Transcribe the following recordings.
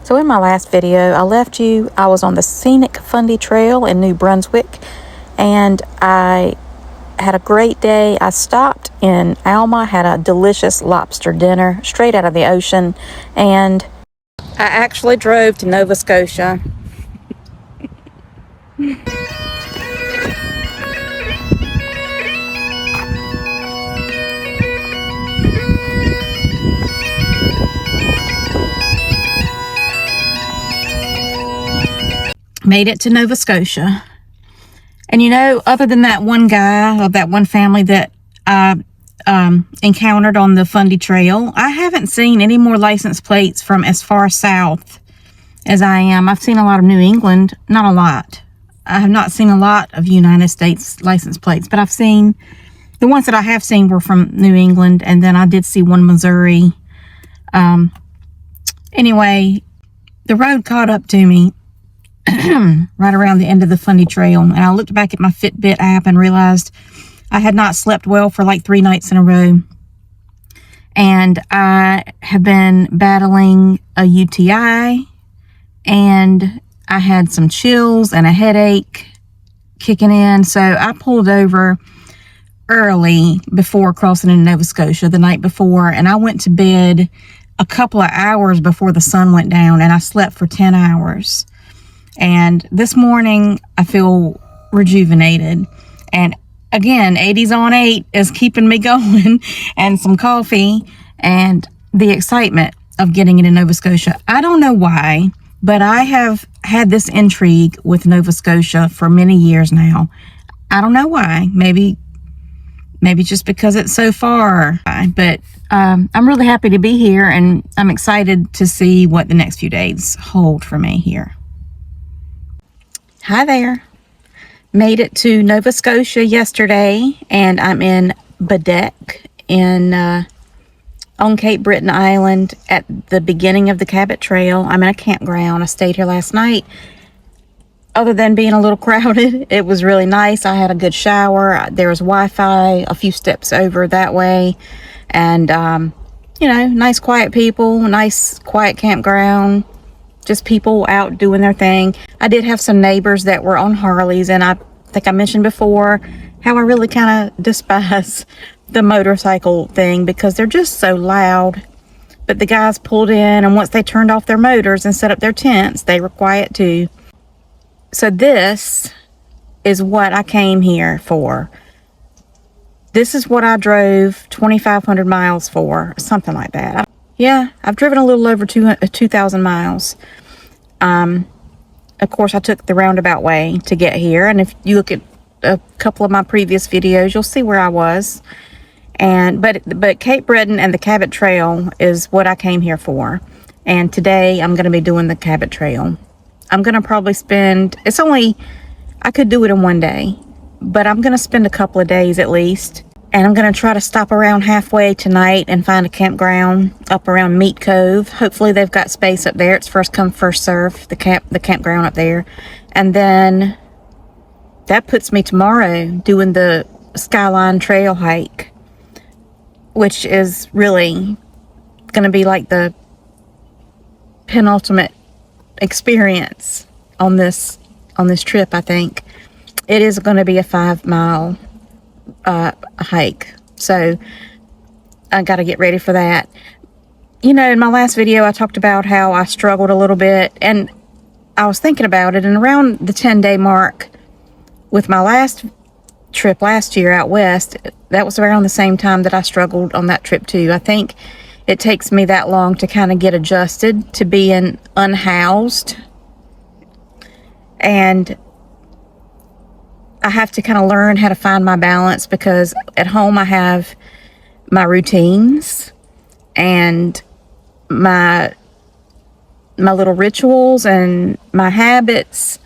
So in my last video, I was on the scenic Fundy Trail in New Brunswick, and I had a great day. I stopped in Alma, had a delicious lobster dinner straight out of the ocean, and I actually drove to Nova Scotia. Made it to Nova Scotia. And you know, other than that one guy, or that one family that I encountered on the Fundy Trail, I haven't seen any more license plates from as far south as I am. I've seen a lot of New England, not a lot. I have not seen a lot of United States license plates, but I've seen, the ones that I have seen were from New England, and then I did see one Missouri. Anyway, the road caught up to me right around the end of the Fundy Trail, and I looked back at my Fitbit app and realized I had not slept well for like 3 nights in a row, and I have been battling a UTI, and I had some chills and a headache kicking in. So I pulled over early before crossing into Nova Scotia the night before, and I went to bed a couple of hours before the sun went down, and I slept for 10 hours. And this morning, I feel rejuvenated. And again, 80s on 8 is keeping me going, and some coffee and the excitement of getting into Nova Scotia. I don't know why, but I have had this intrigue with Nova Scotia for many years now. I don't know why. Maybe just because it's so far. But I'm really happy to be here, and I'm excited to see what the next few days hold for me here. Hi there. Made it to Nova Scotia yesterday, and I'm in Baddeck on Cape Breton Island at the beginning of the Cabot Trail. I'm in a campground. I stayed here last night. Other than being a little crowded, it was really nice. I had a good shower. There was Wi-Fi a few steps over that way, and you know, nice quiet people, nice quiet campground. Just people out doing their thing. I did have some neighbors that were on Harleys, and I think I mentioned before how I really kind of despise the motorcycle thing because they're just so loud. But the guys pulled in, and once they turned off their motors and set up their tents, they were quiet too. So this is what I came here for. This is what I drove 2,500 miles for, something like that. Yeah, I've driven a little over 2,000 miles. Of course, I took the roundabout way to get here. And if you look at a couple of my previous videos, you'll see where I was. But Cape Breton and the Cabot Trail is what I came here for. And today I'm going to be doing the Cabot Trail. I'm going to probably spend, I could do it in one day, but I'm going to spend a couple of days at least. And I'm going to try to stop around halfway tonight and find a campground up around Meat Cove. Hopefully they've got space up there. It's first come, first serve, the campground up there. And then that puts me tomorrow doing the Skyline Trail hike, which is really going to be like the penultimate experience on this trip, I think. It is going to be a 5-mile hike, so I got to get ready for that. You know, in my last video I talked about how I struggled a little bit, and I was thinking about it, and around the 10-day mark with my last trip last year out west, that was around the same time that I struggled on that trip too. I think it takes me that long to kind of get adjusted to being unhoused, and I have to kind of learn how to find my balance, because at home I have my routines and my little rituals and my habits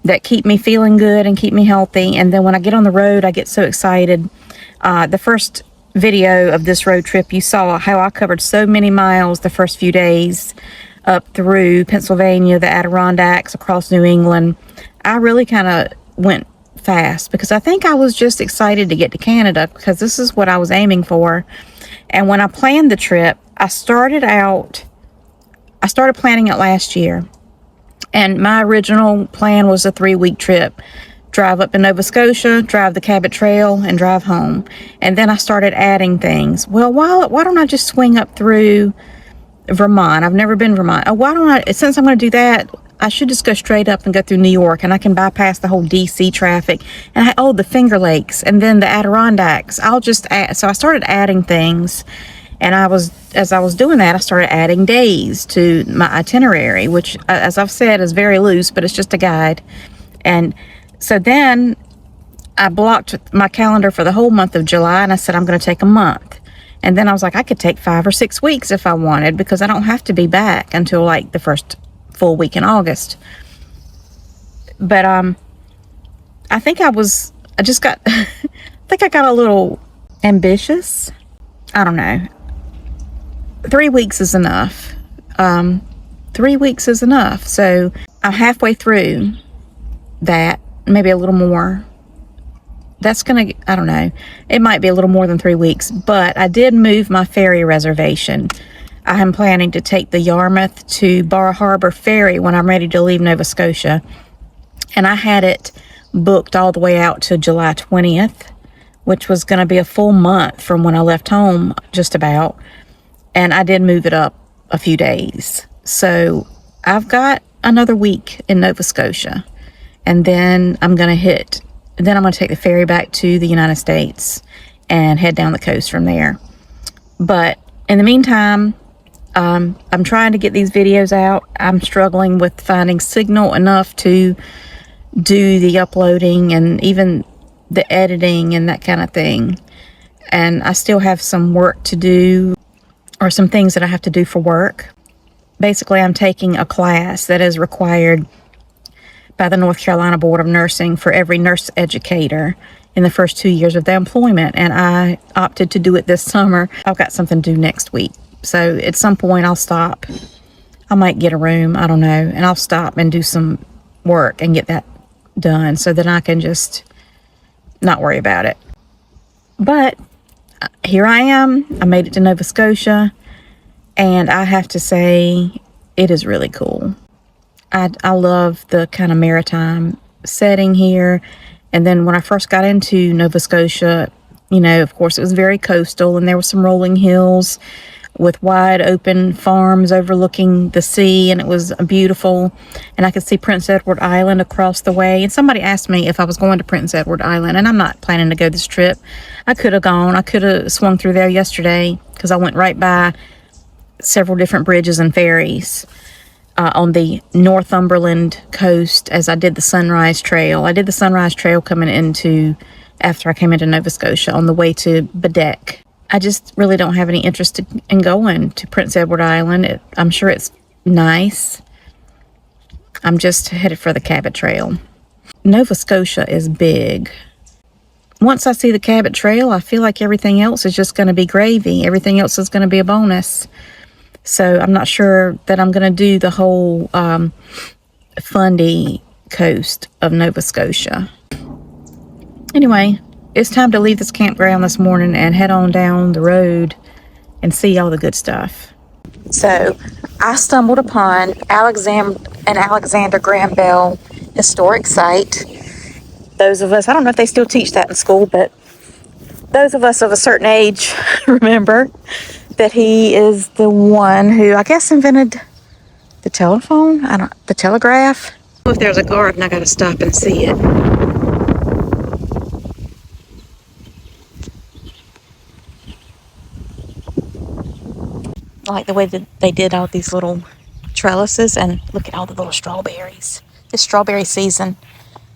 that keep me feeling good and keep me healthy. And then when I get on the road, I get so excited. The first video of this road trip, you saw how I covered so many miles the first few days up through Pennsylvania, the Adirondacks, across New England. I really kind of went fast because I think I was just excited to get to Canada, because this is what I was aiming for. And when I planned the trip, I started out I started planning it last year. And my original plan was a 3-week trip. Drive up to Nova Scotia, drive the Cape Trail, and drive home. And then I started adding things. Well, why don't I just swing up through Vermont? I've never been to Vermont. Oh, why don't I, since I'm going to do that, I should just go straight up and go through New York, and I can bypass the whole DC traffic. And the Finger Lakes, and then the Adirondacks. I'll just add, so I started adding things. And as I was doing that, I started adding days to my itinerary, which, as I've said, is very loose, but it's just a guide. And so then I blocked my calendar for the whole month of July, and I said, I'm going to take a month. And then I was like, I could take 5 or 6 weeks if I wanted, because I don't have to be back until like the first full week in August. But I think I got a little ambitious. I don't know. 3 weeks is enough. 3 weeks is enough. So I'm halfway through that, maybe a little more. That's gonna, I don't know. It might be a little more than 3 weeks, but I did move my ferry reservation. I am planning to take the Yarmouth to Bar Harbor ferry when I'm ready to leave Nova Scotia. And I had it booked all the way out to July 20th, which was going to be a full month from when I left home, just about. And I did move it up a few days. So I've got another week in Nova Scotia. And then I'm going to take the ferry back to the United States and head down the coast from there. But in the meantime, I'm trying to get these videos out. I'm struggling with finding signal enough to do the uploading and even the editing and that kind of thing. And I still have some work to do, or some things that I have to do for work. Basically, I'm taking a class that is required by the North Carolina Board of Nursing for every nurse educator in the first 2 years of their employment, and I opted to do it this summer. I've got something to do next week, so at some point I'll stop. I might get a room, I don't know, and I'll stop and do some work and get that done so that I can just not worry about it. But here I am. I made it to Nova Scotia, and I have to say it is really cool. I love the kind of maritime setting here. And then when I first got into Nova Scotia, of course it was very coastal, and there were some rolling hills with wide open farms overlooking the sea, and it was beautiful. And I could see Prince Edward Island across the way. And somebody asked me if I was going to Prince Edward Island, and I'm not planning to go this trip. I could have gone. I could have swung through there yesterday, because I went right by several different bridges and ferries on the Northumberland coast as I did the Sunrise Trail. I did the Sunrise Trail after I came into Nova Scotia on the way to Baddeck. I just really don't have any interest in going to Prince Edward Island. I'm sure it's nice. I'm just headed for the Cape Trail. Nova Scotia is big. Once I see the Cape Trail, I feel like everything else is just going to be gravy. Everything else is going to be a bonus. So I'm not sure that I'm going to do the whole Fundy coast of Nova Scotia. Anyway, it's time to leave this campground this morning and head on down the road and see all the good stuff. So I stumbled upon Alexander Graham Bell historic site. Those of us, I don't know if they still teach that in school, but those of us of a certain age remember that he is the one who, I guess, invented the telephone, the telegraph. If there's a garden, I gotta stop and see it. I like the way that they did all these little trellises, and look at all the little strawberries. It's strawberry season,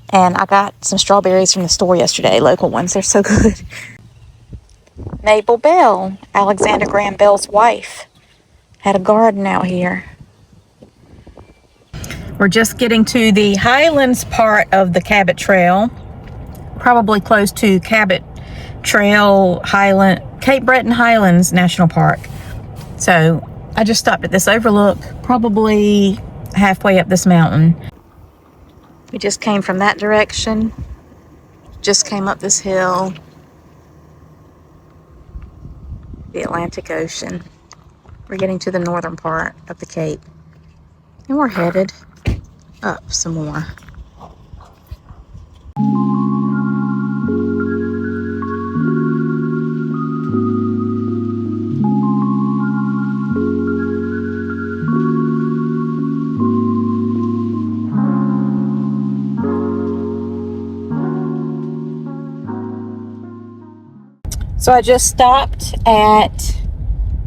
and I got some strawberries from the store yesterday, local ones. They're so good. Mabel Bell, Alexander Graham Bell's wife, had a garden out here. We're just getting to the Highlands part of the Cape Trail, probably close to Cape Breton Highlands National Park. So I just stopped at this overlook, probably halfway up this mountain. We just came from that direction, just came up this hill. The Atlantic Ocean. We're getting to the northern part of the Cape. And we're headed up some more. So I just stopped at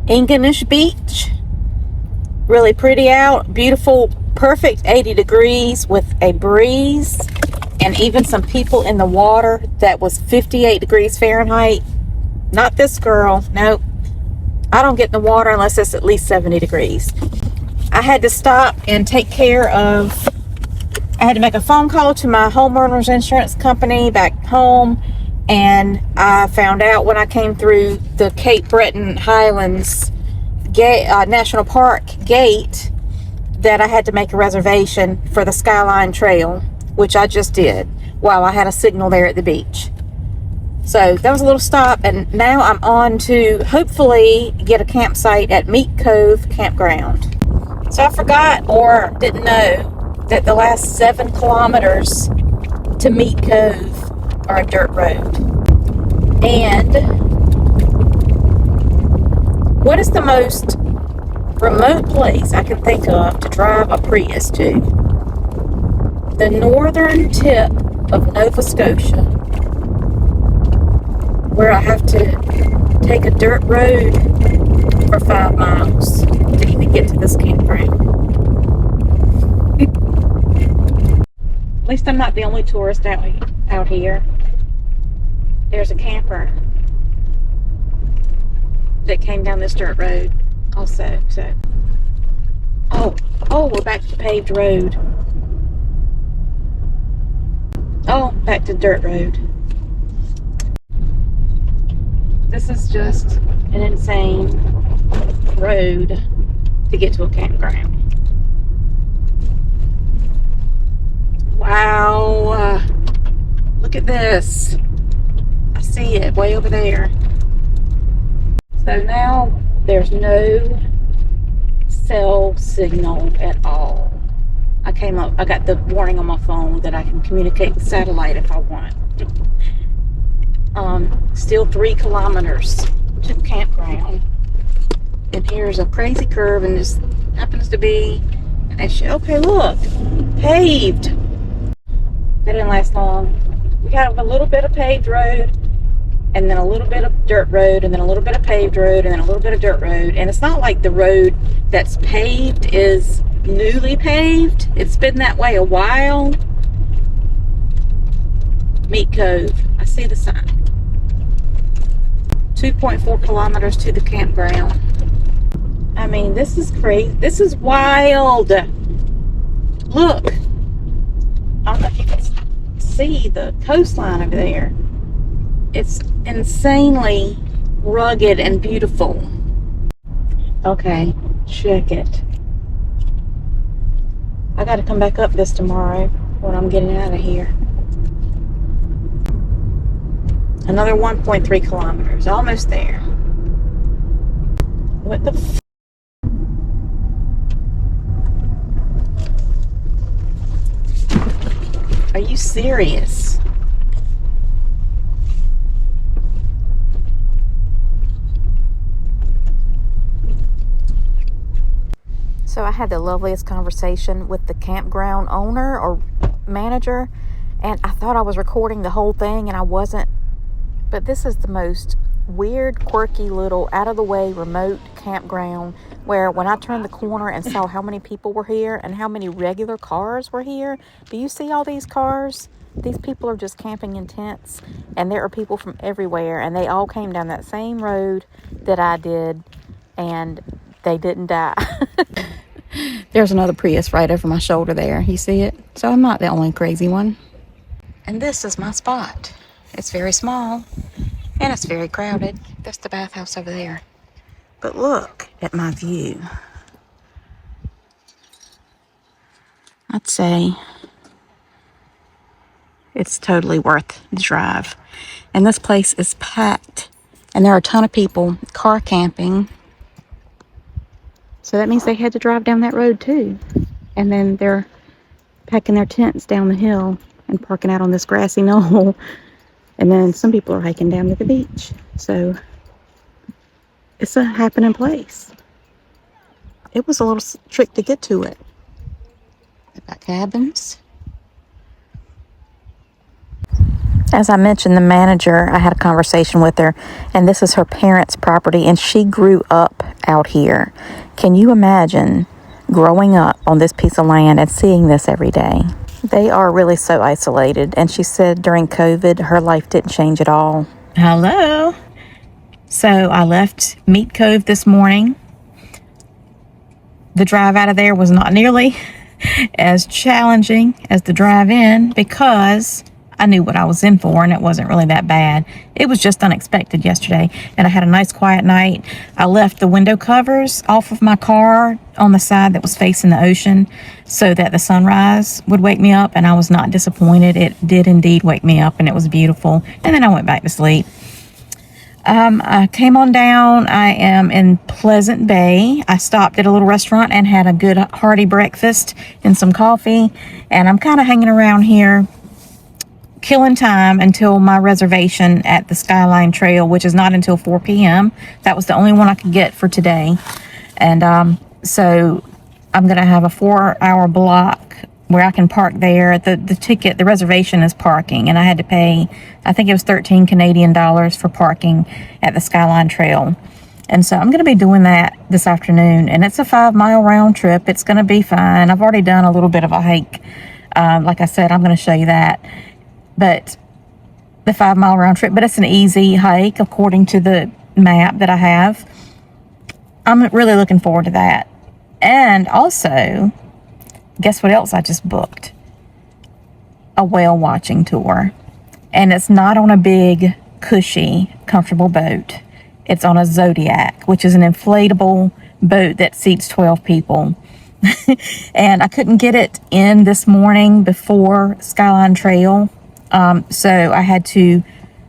Ingonish Beach. Really pretty out, beautiful, perfect 80 degrees with a breeze and even some people in the water that was 58 degrees Fahrenheit. Not this girl, nope. I don't get in the water unless it's at least 70 degrees. I had to stop and take care of, I had to make a phone call to my homeowner's insurance company back home, and I found out when I came through the Cape Breton Highlands National Park gate that I had to make a reservation for the Skyline Trail, which I just did while I had a signal there at the beach. So that was a little stop, and now I'm on to hopefully get a campsite at Meat Cove campground. So I forgot or didn't know that the last 7 kilometers to Meat Cove are a dirt road. And what is the most remote place I can think of to drive a Prius to? The northern tip of Nova Scotia, where I have to take a dirt road for 5 miles to even get to this campground. At least I'm not the only tourist out here. There's a camper that came down this dirt road also. So oh, we're back to paved road. Oh, back to dirt road. This is just an insane road to get to a campground. Wow, look at this. I see it way over there. So now there's no cell signal at all. I got the warning on my phone that I can communicate with satellite if I want. Still 3 kilometers to the campground. And here's a crazy curve, and this happens to be, okay, look, paved. That didn't last long. We got a little bit of paved road, and then a little bit of dirt road, and then a little bit of paved road, and then a little bit of dirt road. And it's not like the road that's paved is newly paved. It's been that way a while. Meat Cove. I see the sign. 2.4 kilometers to the campground. I mean, this is crazy. This is wild. Look. I don't know if you can see the coastline over there. It's insanely rugged and beautiful. Okay, check it. I got to come back up this tomorrow when I'm getting out of here. Another 1.3 kilometers, almost there. What the f? Are you serious? So I had the loveliest conversation with the campground owner or manager, and I thought I was recording the whole thing, and I wasn't. But this is the most weird, quirky little out-of-the-way remote campground where when I turned the corner and saw how many people were here and how many regular cars were here. Do you see all these cars? These people are just camping in tents, and there are people from everywhere, and they all came down that same road that I did, and they didn't die. There's another Prius right over my shoulder there. You see it? So I'm not the only crazy one. And this is my spot. It's very small, and it's very crowded. That's the bathhouse over there. But look at my view. I'd say it's totally worth the drive. And this place is packed, and there are a ton of people car camping. So that means they had to drive down that road too. and then they're packing their tents down the hill and parking out on this grassy knoll. And then some people are hiking down to the beach. So it's a happening place. It was a little trick to get to it. They've got cabins. As I mentioned, the manager, I had a conversation with her, and this is her parents' property, and she grew up out here. Can you imagine growing up on this piece of land and seeing this every day? They are really so isolated, and she said during COVID, her life didn't change at all. Hello. So I left Meat Cove this morning. The drive out of there was not nearly as challenging as the drive in because I knew what I was in for, and it wasn't really that bad. It was just unexpected yesterday, and I had a nice quiet night. I left the window covers off of my car on the side that was facing the ocean so that the sunrise would wake me up, and I was not disappointed. It did indeed wake me up, and it was beautiful. And then I went back to sleep. I came on down. I am in Pleasant Bay. I stopped at a little restaurant and had a good hearty breakfast and some coffee, and I'm kind of hanging around here killing time until my reservation at the Skyline Trail, which is not until 4 p.m. That was the only one I could get for today. And so I'm going to have a 4-hour block where I can park there. The reservation is parking, and I had to pay, I think it was 13 Canadian dollars for parking at the Skyline Trail. And so I'm going to be doing that this afternoon, and it's a 5-mile round trip. It's going to be fine. I've already done a little bit of a hike. Like I said, I'm going to show you that. But the 5-mile round trip, but it's an easy hike according to the map that I have. I'm really looking forward to that. And also, guess what else I just booked? A whale watching tour. And it's not on a big, cushy, comfortable boat. It's on a Zodiac, which is an inflatable boat that seats 12 people. And I couldn't get it in this morning before Skyline Trail. So I had to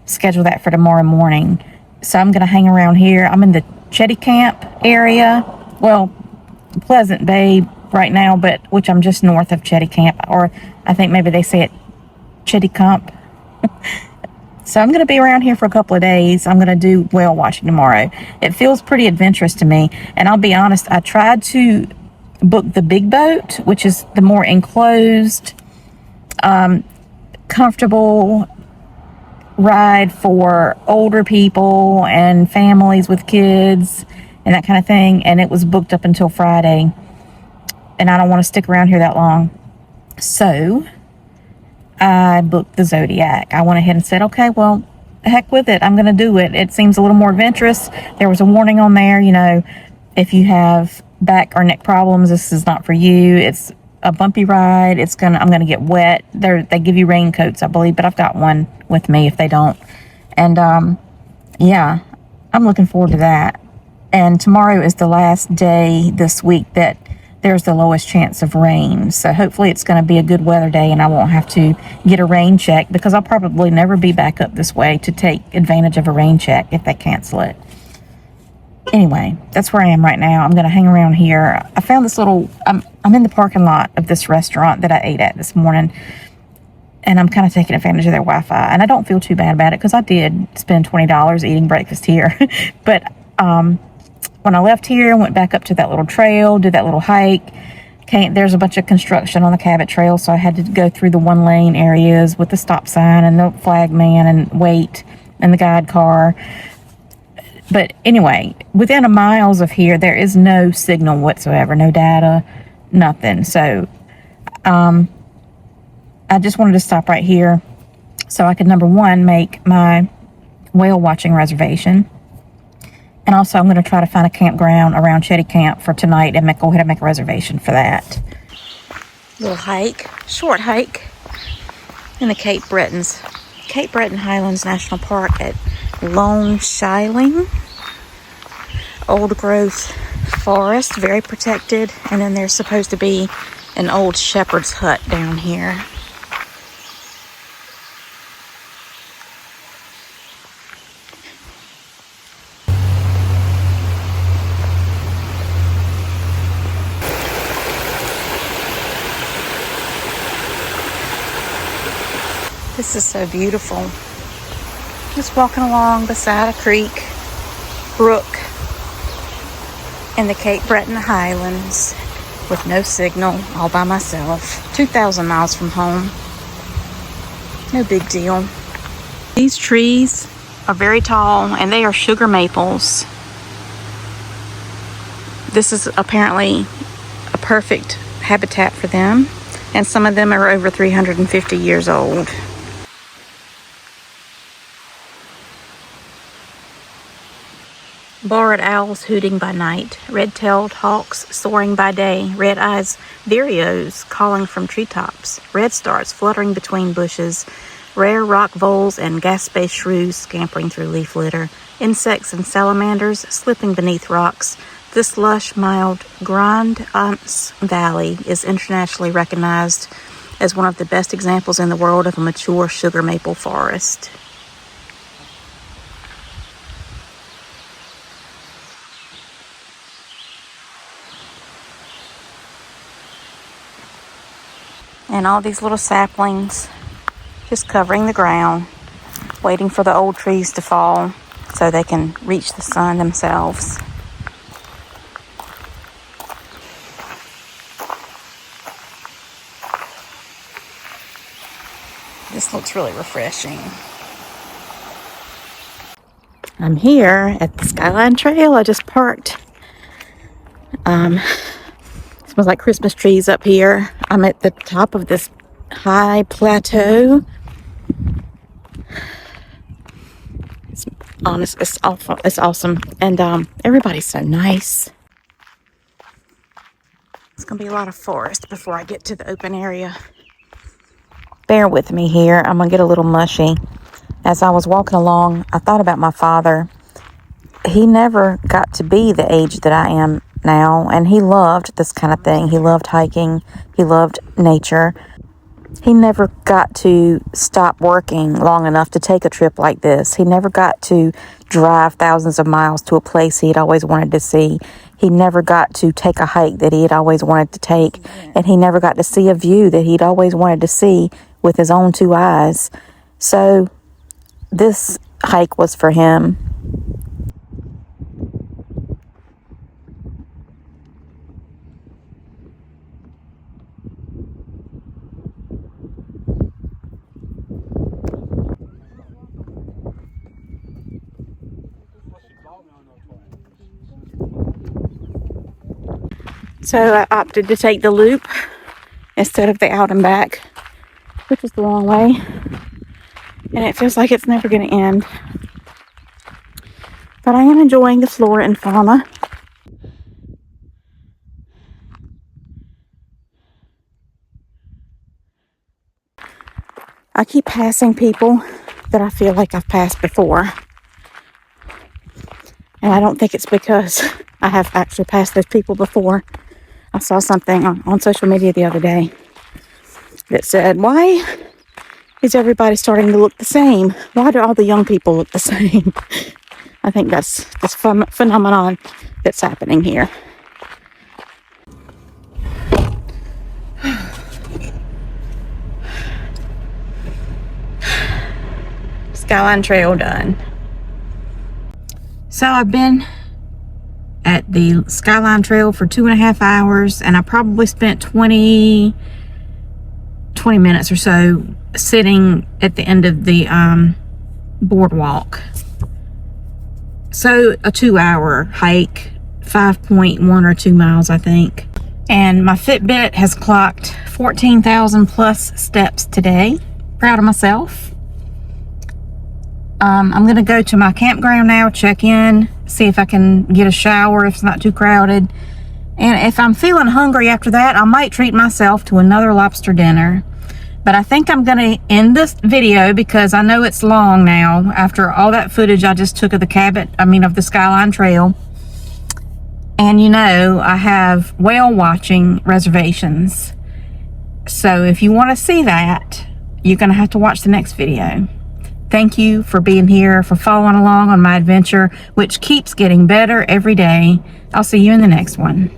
schedule that for tomorrow morning. So I'm going to hang around here. I'm in the Chetty Camp area. Well, Pleasant Bay right now, but which I'm just north of Chetty Camp, or I think maybe they say it Chetty Camp. So I'm going to be around here for a couple of days. I'm going to do whale watching tomorrow. It feels pretty adventurous to me. And I'll be honest, I tried to book the big boat, which is the more enclosed, comfortable ride for older people and families with kids and that kind of thing, and it was booked up until Friday, and I don't want to stick around here that long, so I booked the Zodiac. I went ahead and said, okay, well, heck with it, I'm going to do it. It seems a little more adventurous. There was a warning on there, if you have back or neck problems, this is not for you. It's a bumpy ride. I'm gonna get wet. They give you raincoats, I believe, but I've got one with me if they don't. And yeah, I'm looking forward to that. And tomorrow is the last day this week that there's the lowest chance of rain. So hopefully it's going to be a good weather day and I won't have to get a rain check, because I'll probably never be back up this way to take advantage of a rain check if they cancel it. Anyway, that's where I am right now. I'm going to hang around here. I found this little, I'm in the parking lot of this restaurant that I ate at this morning, and I'm kind of taking advantage of their Wi-Fi, and I don't feel too bad about it because I did spend $20 eating breakfast here. But when I left here, I went back up to that little trail, did that little hike. There's a bunch of construction on the Cabot Trail, so I had to go through the 1-lane areas with the stop sign and the flag man and wait and the guide car. But anyway, within a miles of here, there is no signal whatsoever, no data, nothing. So I just wanted to stop right here so I could, number one, make my whale watching reservation. And also I'm going to try to find a campground around Chetty Camp for tonight and go ahead and make a reservation for that. Little hike, short hike in the Cape Breton Highlands National Park at Lone Shilling. Old growth forest, very protected, and then there's supposed to be an old shepherd's hut down here. This is so beautiful. Just walking along beside a creek, brook, in the Cape Breton Highlands with no signal, all by myself. 2,000 miles from home. No big deal. These trees are very tall and they are sugar maples. This is apparently a perfect habitat for them, and some of them are over 350 years old. Barred owls hooting by night, red-tailed hawks soaring by day, red-eyes vireos calling from treetops, redstarts fluttering between bushes, rare rock voles and gas-space shrews scampering through leaf litter, insects and salamanders slipping beneath rocks. This lush, mild Grande Anse Valley is internationally recognized as one of the best examples in the world of a mature sugar maple forest. And all these little saplings just covering the ground, waiting for the old trees to fall so they can reach the sun themselves. This looks really refreshing. I'm here at the Skyline Trail. I just parked. It smells like Christmas trees up here. I'm at the top of this high plateau. It's honest, it's awful, it's awesome. And everybody's so nice. It's gonna be a lot of forest before I get to the open area. Bear with me here. I'm gonna get a little mushy. As I was walking along, I thought about my father. He never got to be the age that I am now, and he loved this kind of thing. He loved hiking. He loved nature. He never got to stop working long enough to take a trip like this. He never got to drive thousands of miles to a place he'd always wanted to see. He never got to take a hike that he had always wanted to take, and he never got to see a view that he'd always wanted to see with his own two eyes. So this hike was for him. So I opted to take the loop instead of the out and back, which is the long way. And it feels like it's never going to end. But I am enjoying the flora and fauna. I keep passing people that I feel like I've passed before. And I don't think it's because I have actually passed those people before. I saw something on social media the other day that said, why is everybody starting to look the same? Why do all the young people look the same? I think that's this phenomenon that's happening here. Skyline Trail done. So I've been at the Skyline Trail for 2.5 hours, and I probably spent 20 minutes or so sitting at the end of the boardwalk. So a 2-hour hike, 5.1 or 2 miles, I think. And my Fitbit has clocked 14,000 plus steps today. Proud of myself. I'm going to go to my campground now, check in, see if I can get a shower if it's not too crowded. And if I'm feeling hungry after that, I might treat myself to another lobster dinner. But I think I'm going to end this video because I know it's long now after all that footage I just took of the Skyline Trail. And you know, I have whale watching reservations. So if you want to see that, you're going to have to watch the next video. Thank you for being here, for following along on my adventure, which keeps getting better every day. I'll see you in the next one.